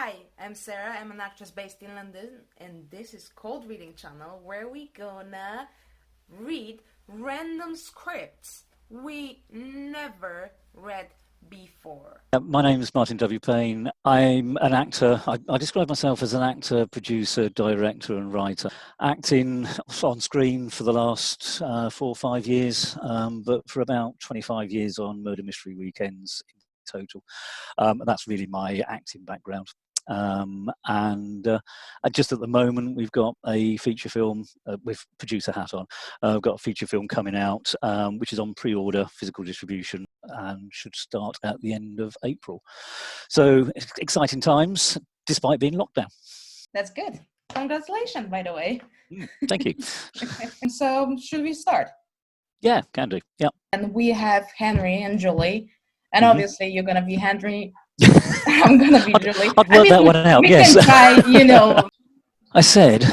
Hi, I'm Sarah. I'm an actress based in London, and this is Cold Reading Channel, where we gonna read random scripts we never read before. My name is Martin W. Payne. I'm an actor. I describe myself as an actor, producer, director, and writer. Acting on screen for the last 4 or 5 years, but for about 25 years on murder mystery weekends in total. That's really my acting background. And just at the moment, we've got a feature film with producer hat on. We've got a feature film coming out, which is on pre-order, physical distribution, and should start at the end of April. So exciting times, despite being locked down. That's good. Congratulations, by the way. Thank you. So, should we start? Yeah, can do. Yeah. And we have Henry and Julie, and obviously you're gonna be Henry. I'm gonna be Julie. I'd work that one out. We yes. can try, I said,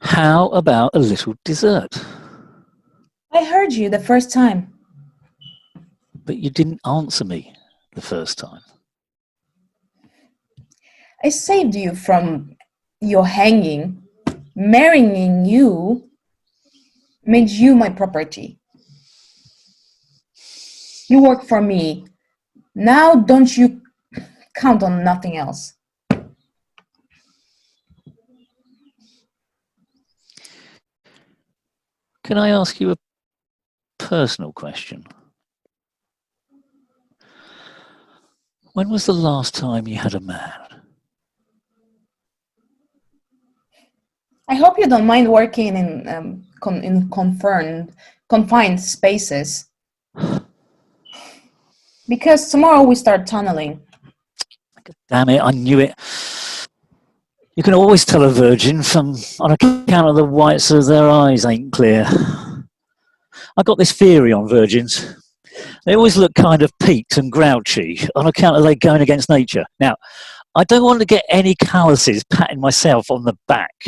how about a little dessert? I heard you the first time. But you didn't answer me the first time. I saved you from your hanging. Marrying you made you my property. You work for me. Now don't you count on nothing else. Can I ask you a personal question? When was the last time you had a man? I hope you don't mind working in confined spaces. Because tomorrow we start tunneling. Damn it, I knew it. You can always tell a virgin on account of the whites of their eyes ain't clear. I got this theory on virgins. They always look kind of peaked and grouchy on account of they going against nature. Now, I don't want to get any calluses patting myself on the back,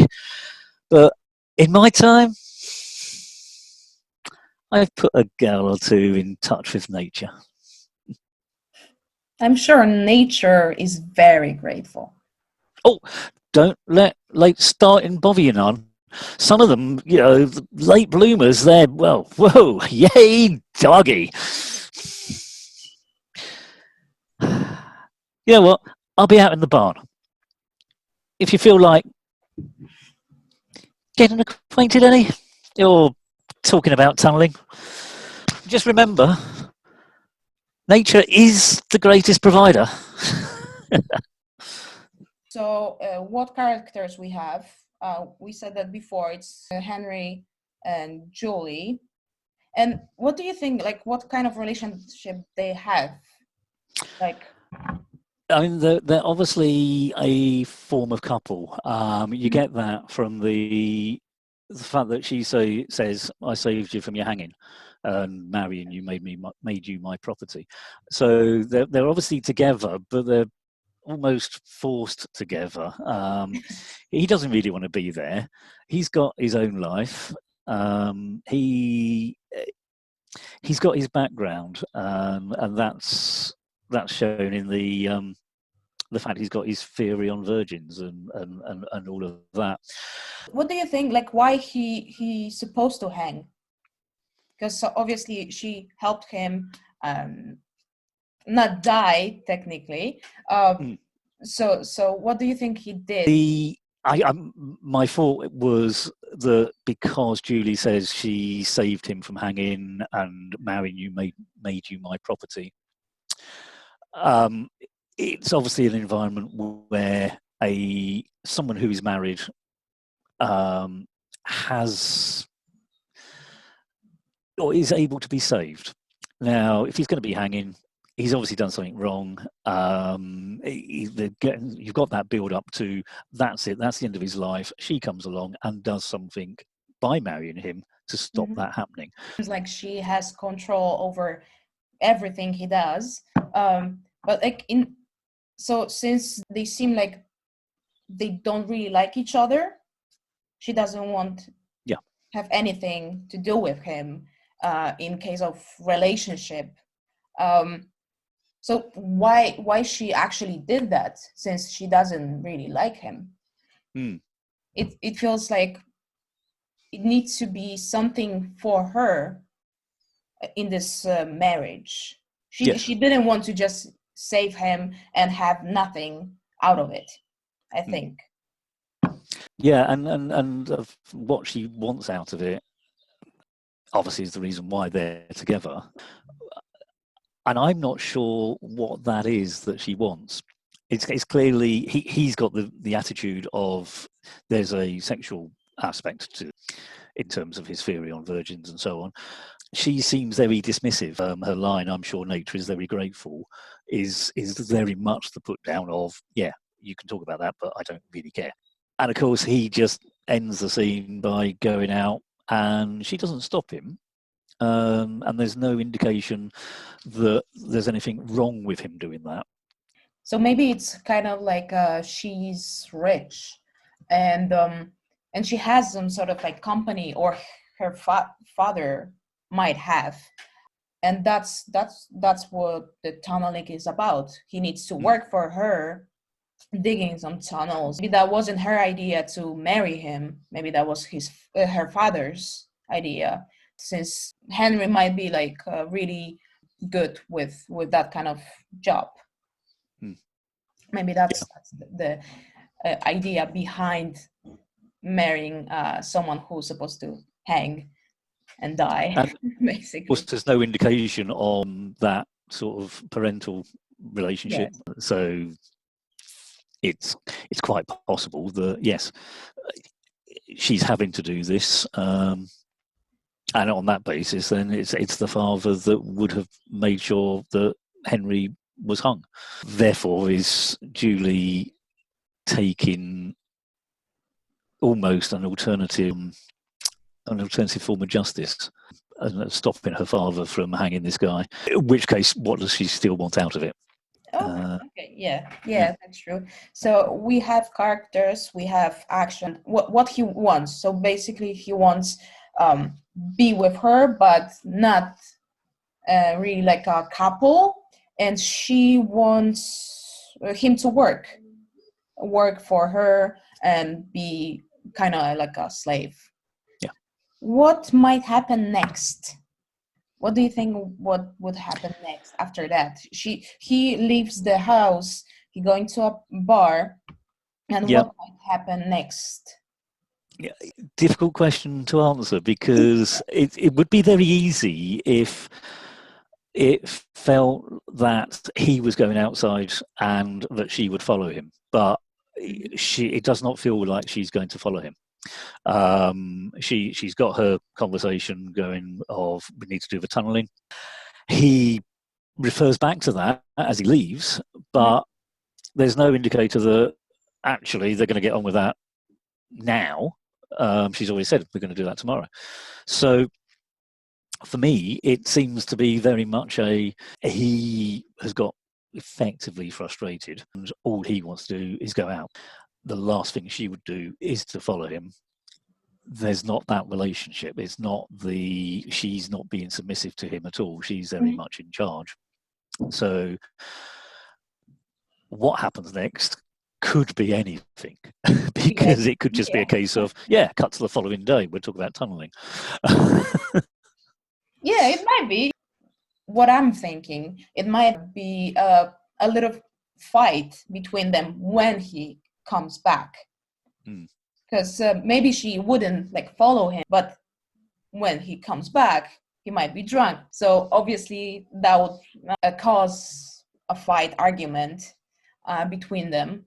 but in my time, I've put a girl or two in touch with nature. I'm sure nature is very grateful. Oh, don't let late starting bother you none. Some of them, late bloomers, they're, well, whoa, yay, doggy. You know what? I'll be out in the barn. If you feel like getting acquainted any, or talking about tunnelling, just remember, nature is the greatest provider. So what characters we have? We said that before. It's Henry and Julie. And what do you think, like, what kind of relationship they have? Like, I mean, they're obviously a form of couple. You get that from the fact that she says, "I saved you from your hanging, and marrying you made you my property." So they're obviously together, but they're almost forced together. He doesn't really want to be there. He's got his own life. He's got his background, and that's shown in the fact he's got his theory on virgins and all of that. what do you think, like, why he's supposed to hang? Because obviously she helped him not die technically. So what do you think he did? My thought was that because Julie says she saved him from hanging and marrying you made you my property, it's obviously an environment where someone who is married has or is able to be saved. Now, if he's going to be hanging, he's obviously done something wrong. You've got that build up to that's it. That's the end of his life. She comes along and does something by marrying him to stop that happening. It's like she has control over everything he does. But like so since they seem like they don't really like each other, she doesn't want have anything to do with him in case of relationship. So why she actually did that, since she doesn't really like him? It feels like it needs to be something for her in this marriage. She didn't want to just save him and have nothing out of it, I think. Yeah, and what she wants out of it obviously is the reason why they're together. And I'm not sure what that is that she wants. It's clearly he's got the attitude of there's a sexual aspect to, in terms of his theory on virgins and so on. She seems very dismissive. Her line, "I'm sure nature is very grateful," is very much the put down of, yeah, you can talk about that, but I don't really care. And of course, he just ends the scene by going out, and she doesn't stop him. And there's no indication that there's anything wrong with him doing that. So maybe it's kind of like she's rich, and she has some sort of like company, or her father might have, and that's what the tunneling is about. He needs to work for her, digging some tunnels. Maybe that wasn't her idea to marry him. Maybe that was her father's idea, since Henry might be like really good with that kind of job. Maybe that's the idea behind marrying someone who's supposed to hang and die, And basically. there's no indication on that sort of parental relationship. Yes. So it's quite possible that, yes, she's having to do this, and on that basis, then it's the father that would have made sure that Henry was hung. Therefore, is Julie taking almost an alternative form of justice, stopping her father from hanging this guy. In which case, what does she still want out of it? Okay, yeah, that's true. So we have characters, we have action, what he wants. So basically, he wants be with her, but not really like a couple. And she wants him to work for her and be kind of like a slave. Yeah. What might happen next? What do you think what would happen next after that? He leaves the house, he going to a bar, and what might happen next? Yeah, difficult question to answer, because it would be very easy if it felt that he was going outside and that she would follow him, but it does not feel like she's going to follow him. She's got her conversation going of, we need to do the tunneling. He refers back to that as he leaves, but there's no indicator that actually they're going to get on with that now. She's already said we're going to do that tomorrow. So for me, it seems to be very much he has got effectively frustrated, and all he wants to do is go out. The last thing she would do is to follow him. There's not that relationship. It's not she's not being submissive to him at all. She's very much in charge. So what happens next could be anything, because it could just be a case of, cut to the following day, we'll talk about tunneling. Yeah, it might be. What I'm thinking, it might be a little fight between them when he comes back. Because maybe she wouldn't like follow him, but when he comes back, he might be drunk. So obviously that would cause a fight, argument between them.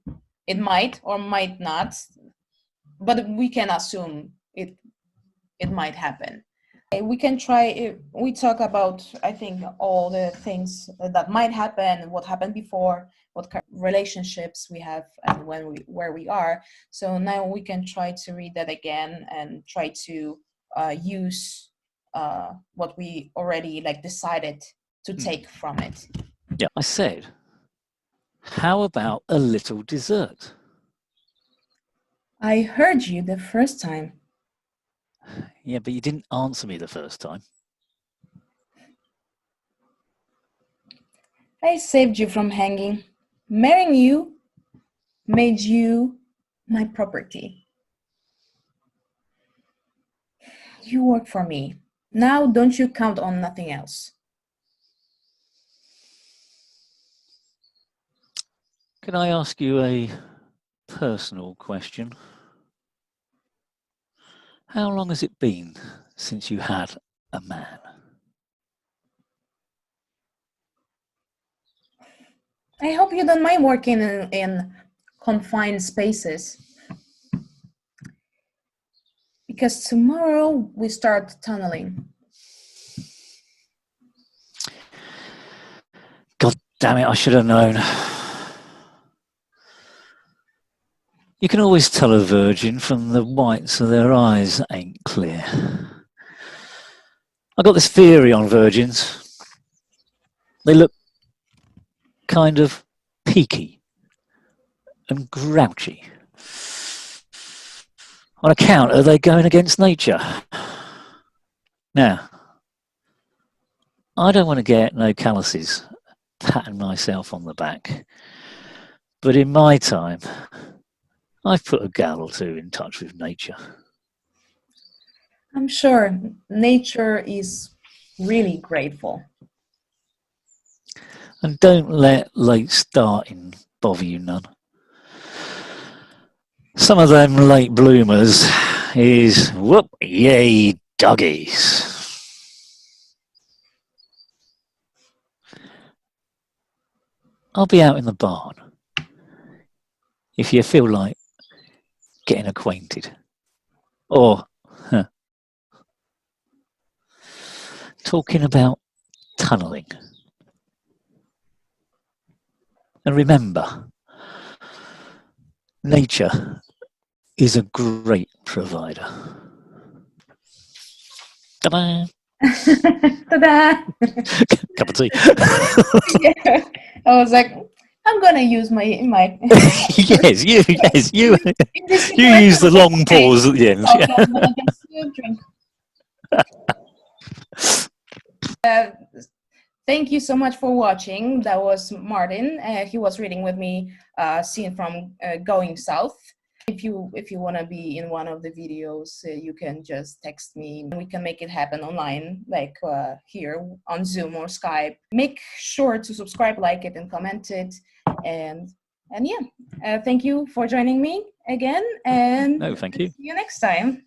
It might or might not, but we can assume it might happen. We can try, we talk about, I think, all the things that might happen, what happened before, what kind of relationships we have, and where we are. So now we can try to read that again and try to use what we already like decided to take from it. Yeah, I said, how about a little dessert? I heard you the first time. Yeah, but you didn't answer me the first time. I saved you from hanging. Marrying you made you my property. You work for me. Now don't you count on nothing else. Can I ask you a personal question? How long has it been since you had a man? I hope you don't mind working in confined spaces. Because tomorrow we start tunneling. God damn it, I should have known. You can always tell a virgin from the whites of their eyes ain't clear. I got this theory on virgins. They look kind of peaky and grouchy. On account of they going against nature. Now, I don't want to get no calluses patting myself on the back, but in my time, I've put a gal or two in touch with nature. I'm sure nature is really grateful. And don't let late starting bother you none. Some of them late bloomers is whoop yay doggies. I'll be out in the barn if you feel like getting acquainted. Or talking about tunneling. And remember, nature is a great provider. Ta-da! Ta-da! Cup of tea. Yeah. I was like, I'm gonna use my yes, you in this you situation, use the long pause at the end. okay, I'm gonna just drink. Thank you so much for watching. That was Martin. He was reading with me scene from Going South. If you want to be in one of the videos, you can just text me. We can make it happen online, like here on Zoom or Skype. Make sure to subscribe, like it, and comment it. And yeah, thank you for joining me again. And No, thank you. see you next time.